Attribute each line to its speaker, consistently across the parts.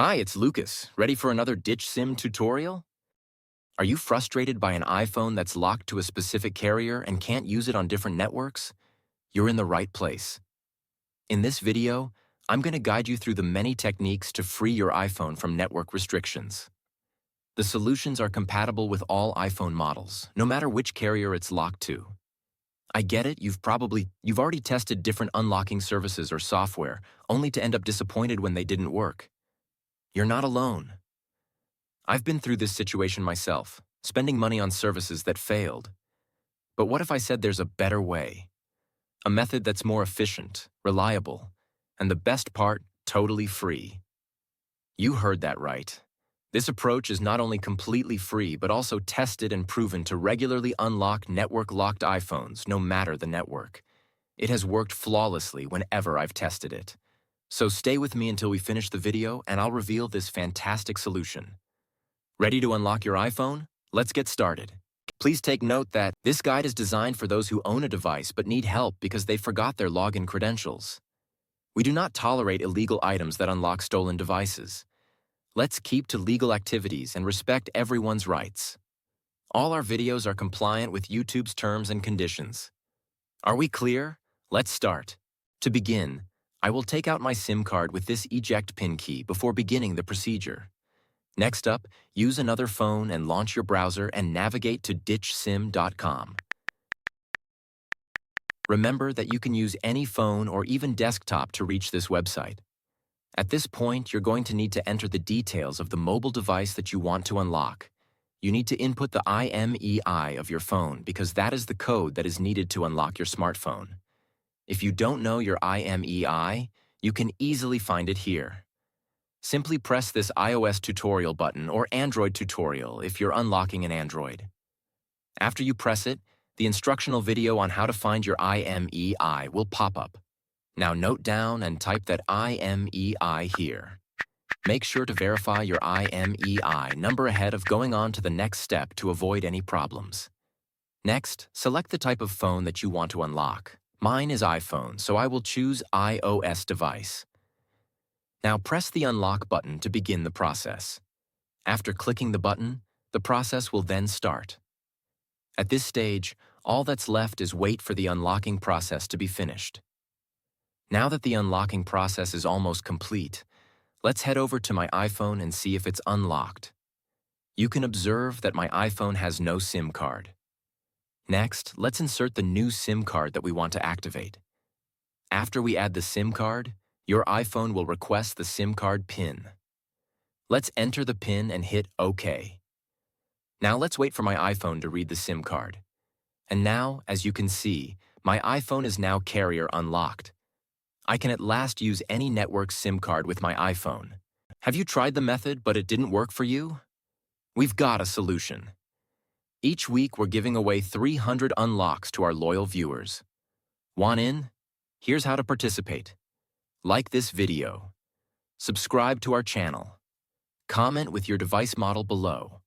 Speaker 1: Hi, it's Lucas. Ready for another ditch SIM tutorial? Are you frustrated by an iPhone that's locked to a specific carrier and can't use it on different networks? You're in the right place. In this video, I'm going to guide you through the many techniques to free your iPhone from network restrictions. The solutions are compatible with all iPhone models, no matter which carrier it's locked to. I get it, you've already tested different unlocking services or software, only to end up disappointed when they didn't work. You're not alone. I've been through this situation myself, spending money on services that failed. But what if I said there's a better way? A method that's more efficient, reliable, and the best part, totally free. You heard that right. This approach is not only completely free, but also tested and proven to regularly unlock network-locked iPhones, no matter the network. It has worked flawlessly whenever I've tested it. So stay with me until we finish the video and I'll reveal this fantastic solution. Ready to unlock your iPhone? Let's get started. Please take note that this guide is designed for those who own a device but need help because they forgot their login credentials. We do not tolerate illegal items that unlock stolen devices. Let's keep to legal activities and respect everyone's rights. All our videos are compliant with YouTube's terms and conditions. Are we clear? Let's start. To begin, I will take out my SIM card with this eject pin key before beginning the procedure. Next up, use another phone and launch your browser and navigate to ditchsim.com. Remember that you can use any phone or even desktop to reach this website. At this point, you're going to need to enter the details of the mobile device that you want to unlock. You need to input the IMEI of your phone because that is the code that is needed to unlock your smartphone. If you don't know your IMEI, you can easily find it here. Simply press this iOS tutorial button or Android tutorial if you're unlocking an Android. After you press it, the instructional video on how to find your IMEI will pop up. Now note down and type that IMEI here. Make sure to verify your IMEI number ahead of going on to the next step to avoid any problems. Next, select the type of phone that you want to unlock. Mine is iPhone, so I will choose iOS device. Now press the unlock button to begin the process. After clicking the button, the process will then start. At this stage, all that's left is wait for the unlocking process to be finished. Now that the unlocking process is almost complete, let's head over to my iPhone and see if it's unlocked. You can observe that my iPhone has no SIM card. Next, let's insert the new SIM card that we want to activate. After we add the SIM card, your iPhone will request the SIM card PIN. Let's enter the PIN and hit OK. Now let's wait for my iPhone to read the SIM card. And now, as you can see, my iPhone is now carrier unlocked. I can at last use any network SIM card with my iPhone. Have you tried the method but it didn't work for you? We've got a solution. Each week we're giving away 300 unlocks to our loyal viewers. Want in? Here's how to participate. Like this video. Subscribe to our channel. Comment with your device model below.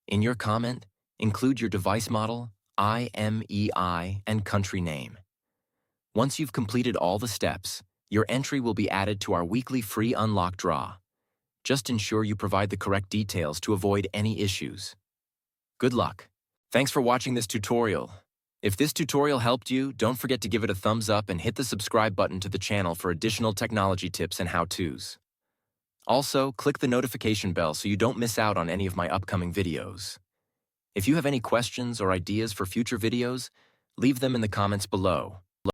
Speaker 1: In your comment, include your device model, IMEI, and country name. Once you've completed all the steps, your entry will be added to our weekly free unlock draw. Just ensure you provide the correct details to avoid any issues. Good luck. Thanks for watching this tutorial. If this tutorial helped you, don't forget to give it a thumbs up and hit the subscribe button to the channel for additional technology tips and how-tos. Also, click the notification bell so you don't miss out on any of my upcoming videos. If you have any questions or ideas for future videos, leave them in the comments below.